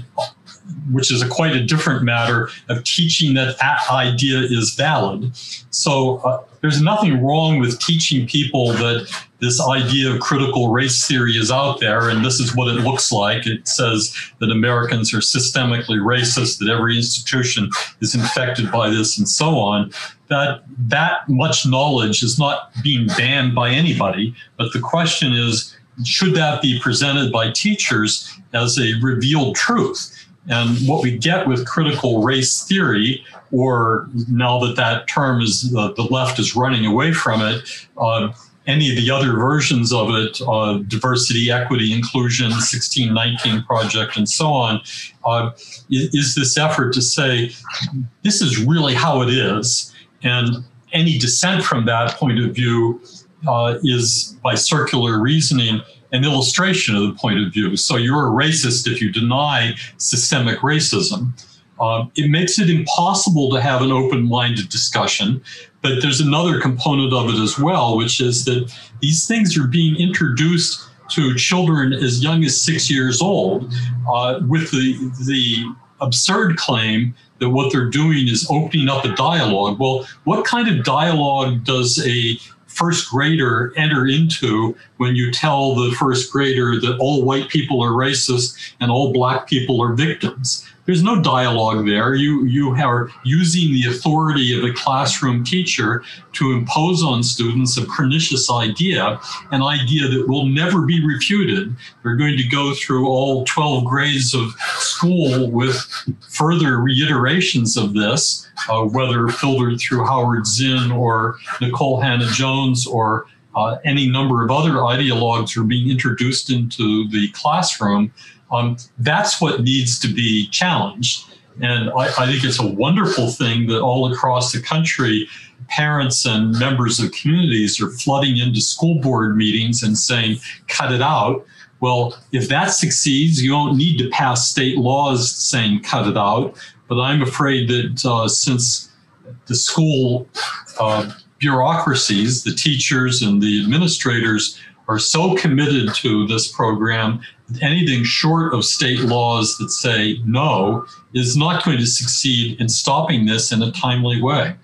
which is quite a different matter, of teaching that idea is valid. So there's nothing wrong with teaching people that this idea of critical race theory is out there, and this is what it looks like. It says that Americans are systemically racist, that every institution is infected by this, and so on. That much knowledge is not being banned by anybody, but the question is, should that be presented by teachers as a revealed truth? And what we get with critical race theory, or now that term is the left is running away from it, any of the other versions of it, diversity, equity, inclusion, 1619 Project, and so on, is this effort to say, this is really how it is. And any dissent from that point of view is, by circular reasoning, an illustration of the point of view. So you're a racist if you deny systemic racism. It makes it impossible to have an open-minded discussion, but there's another component of it as well, which is that these things are being introduced to children as young as 6 years old with the absurd claim that what they're doing is opening up a dialogue. Well, what kind of dialogue does a first grader enter into when you tell the first grader that all white people are racist and all black people are victims? There's no dialogue there. You are using the authority of a classroom teacher to impose on students a pernicious idea, an idea that will never be refuted. They're going to go through all 12 grades of school with further reiterations of this, whether filtered through Howard Zinn or Nicole Hannah-Jones or any number of other ideologues are being introduced into the classroom. That's what needs to be challenged. And I think it's a wonderful thing that all across the country, parents and members of communities are flooding into school board meetings and saying, cut it out. Well, if that succeeds, you don't need to pass state laws saying cut it out. But I'm afraid that since the school bureaucracies, the teachers and the administrators are so committed to this program, anything short of state laws that say no is not going to succeed in stopping this in a timely way.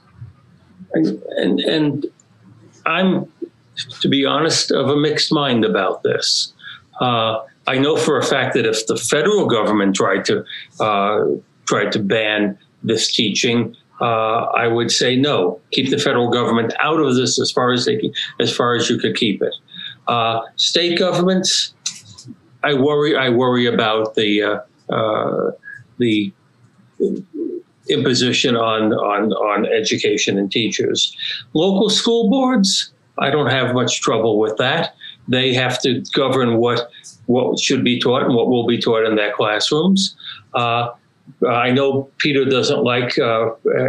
And I'm, to be honest, of a mixed mind about this. I know for a fact that if the federal government tried to ban this teaching, I would say no. Keep the federal government out of this as far as you could keep it. State governments, I worry about the imposition on education and teachers. Local school boards, I don't have much trouble with that. They have to govern what should be taught and what will be taught in their classrooms. I know Peter doesn't like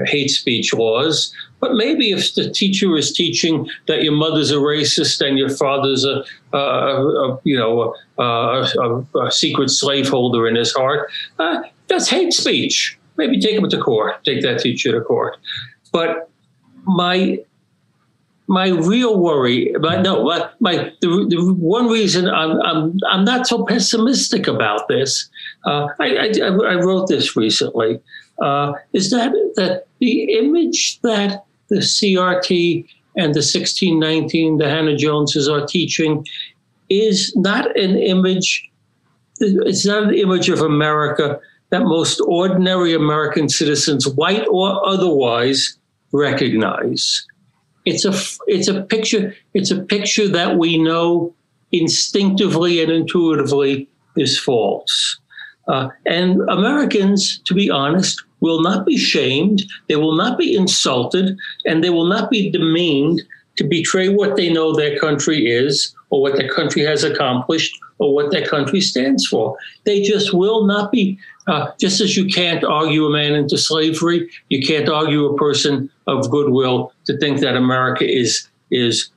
hate speech laws, but maybe if the teacher is teaching that your mother's a racist and your father's a secret slaveholder in his heart, that's hate speech. Maybe take him to court. Take that teacher to court. But my real worry, the one reason I'm not so pessimistic about this, I wrote this recently, is that the image that the CRT and the 1619, the Hannah-Joneses are teaching, is not an image. It's not an image of America that most ordinary American citizens, white or otherwise, recognize. It's a picture that we know instinctively and intuitively is false. And Americans, to be honest, will not be shamed, they will not be insulted, and they will not be demeaned to betray what they know their country is, or what their country has accomplished, or what their country stands for. They just will not be, just as you can't argue a man into slavery, you can't argue a person of goodwill to think that America is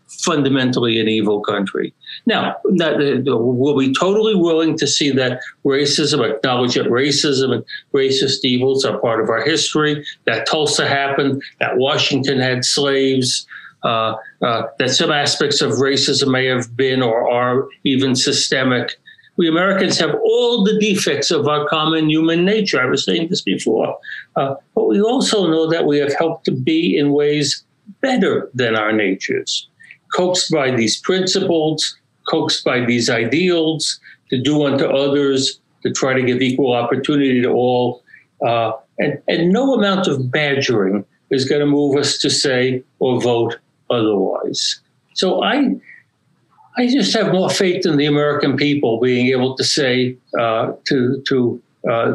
fundamentally an evil country. Now, we'll be totally willing to see that racism, acknowledge that racism and racist evils are part of our history, that Tulsa happened, that Washington had slaves, that some aspects of racism may have been or are even systemic. We Americans have all the defects of our common human nature. I was saying this before. But we also know that we have helped to be in ways better than our natures, coaxed by these principles, coaxed by these ideals, to do unto others, to try to give equal opportunity to all. And no amount of badgering is going to move us to say or vote otherwise. So I just have more faith in the American people being able to say to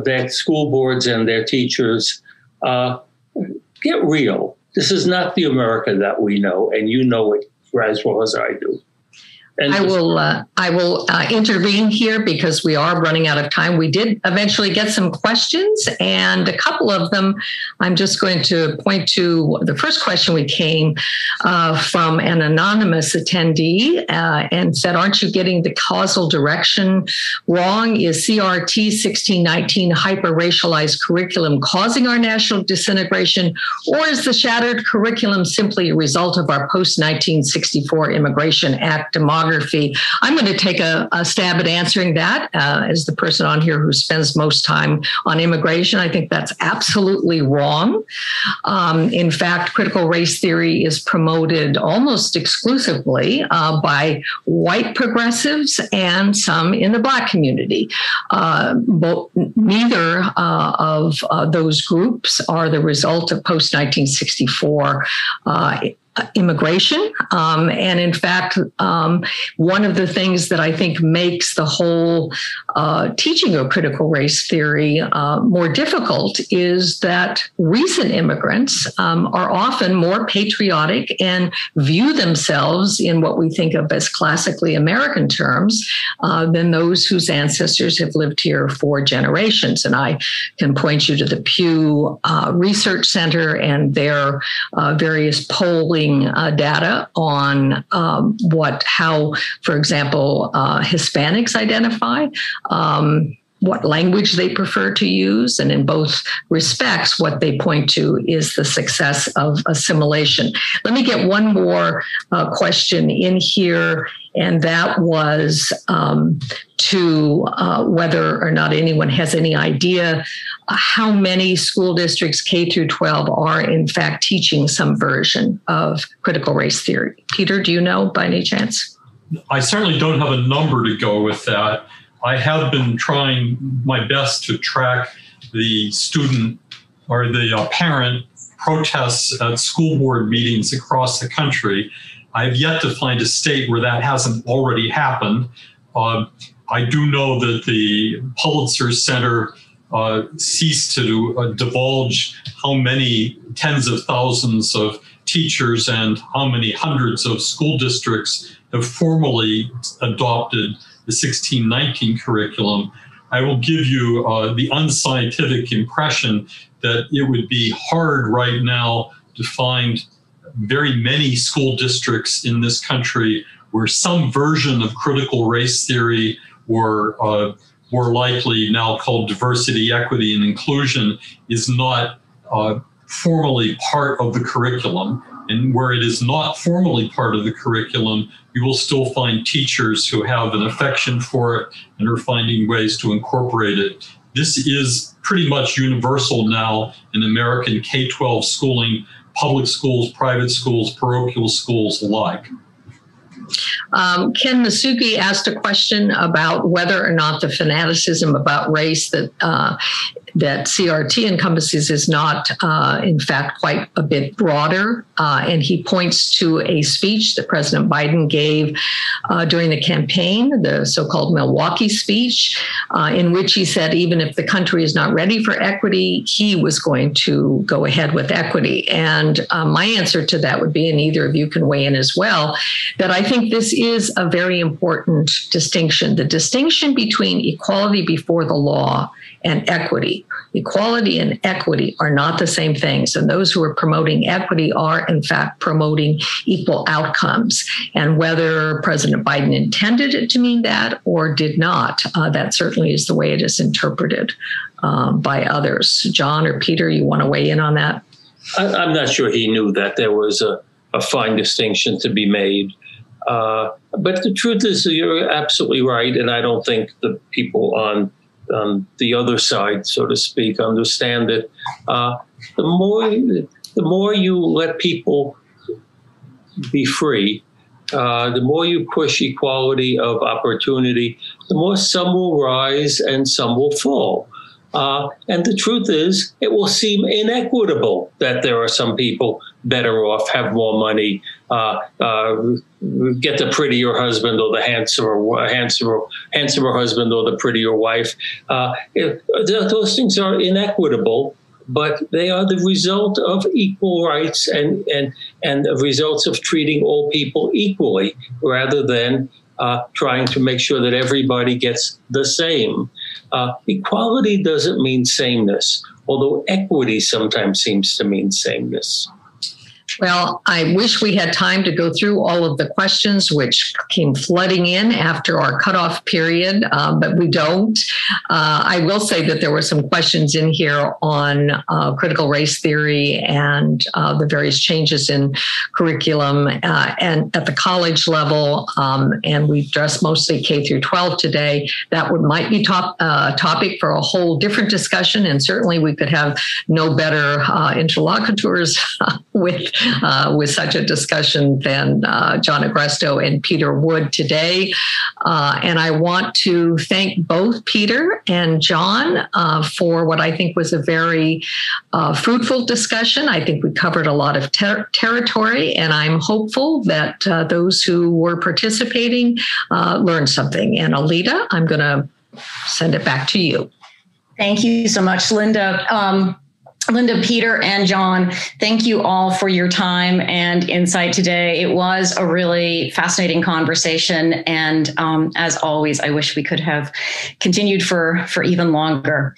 their school boards and their teachers, get real. This is not the America that we know, and you know it as well as I do. And I will intervene here because we are running out of time. We did eventually get some questions, and a couple of them I'm just going to point to. The first question we came from an anonymous attendee and said, aren't you getting the causal direction wrong? Is CRT 1619 hyper-racialized curriculum causing our national disintegration, or is the shattered curriculum simply a result of our post-1964 Immigration Act democracy geography. I'm going to take a stab at answering that as the person on here who spends most time on immigration. I think that's absolutely wrong. In fact, critical race theory is promoted almost exclusively by white progressives and some in the Black community. Neither of those groups are the result of post-1964 immigration. And in fact, one of the things that I think makes the whole teaching of critical race theory more difficult is that recent immigrants are often more patriotic and view themselves in what we think of as classically American terms than those whose ancestors have lived here for generations. And I can point you to the Pew Research Center and their various polling data on how, for example, Hispanics identify, what language they prefer to use. And in both respects, what they point to is the success of assimilation. Let me get one more question in here, and that was to whether or not anyone has any idea how many school districts K through 12 are in fact teaching some version of critical race theory. Peter, do you know by any chance? I certainly don't have a number to go with that. I have been trying my best to track the student or the parent protests at school board meetings across the country. I have yet to find a state where that hasn't already happened. I do know that the Pulitzer Center ceased to divulge how many tens of thousands of teachers and how many hundreds of school districts have formally adopted the 1619 curriculum. I will give you the unscientific impression that it would be hard right now to find very many school districts in this country where some version of critical race theory, or more likely now called diversity, equity, and inclusion, is not formally part of the curriculum. And where it is not formally part of the curriculum, you will still find teachers who have an affection for it and are finding ways to incorporate it. This is pretty much universal now in American K-12 schooling, public schools, private schools, parochial schools alike. Ken Masugi asked a question about whether or not the fanaticism about race that CRT encompasses is not, in fact, quite a bit broader. And he points to a speech that President Biden gave during the campaign, the so-called Milwaukee speech, in which he said even if the country is not ready for equity, he was going to go ahead with equity. And my answer to that would be, and either of you can weigh in as well, that I think this is a very important distinction. The distinction between equality before the law and equity. Equality and equity are not the same things. And those who are promoting equity are, in fact, promoting equal outcomes. And whether President Biden intended it to mean that or did not, that certainly is the way it is interpreted by others. John or Peter, you want to weigh in on that? I'm not sure he knew that there was a fine distinction to be made. But the truth is, you're absolutely right. And I don't think the people on the other side, so to speak, understand it. The more you let people be free, the more you push equality of opportunity, the more some will rise and some will fall. And the truth is, it will seem inequitable that there are some people better off, have more money, get the prettier husband or the handsomer husband or the prettier wife. Those things are inequitable, but they are the result of equal rights and the results of treating all people equally, rather than trying to make sure that everybody gets the same. Equality doesn't mean sameness, although equity sometimes seems to mean sameness. Well, I wish we had time to go through all of the questions which came flooding in after our cutoff period, but we don't. I will say that there were some questions in here on critical race theory and the various changes in curriculum and at the college level, and we addressed mostly K through 12 today. That might be topic for a whole different discussion, and certainly we could have no better interlocutors with such a discussion than John Agresto and Peter Wood today. And I want to thank both Peter and John for what I think was a very fruitful discussion. I think we covered a lot of territory, and I'm hopeful that those who were participating learned something. And Alita, I'm going to send it back to you. Thank you so much, Linda. Linda, Peter, and John, thank you all for your time and insight today. It was a really fascinating conversation. And as always, I wish we could have continued for even longer.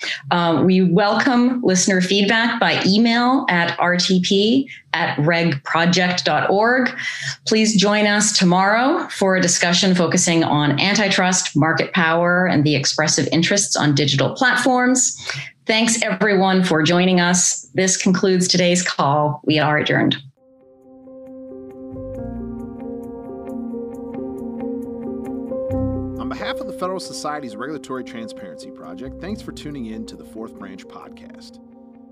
We welcome listener feedback by email at rtp@regproject.org. Please join us tomorrow for a discussion focusing on antitrust, market power, and the expressive interests on digital platforms. Thanks, everyone, for joining us. This concludes today's call. We are adjourned. On behalf of the Federalist Society's Regulatory Transparency Project, thanks for tuning in to the Fourth Branch podcast.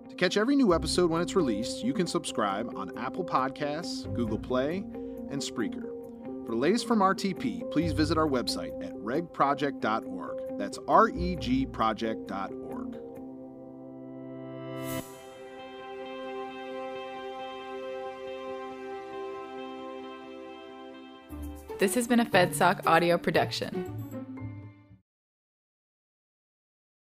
To catch every new episode when it's released, you can subscribe on Apple Podcasts, Google Play, and Spreaker. For the latest from RTP, please visit our website at regproject.org. That's regproject.org. This has been a FedSoc audio production.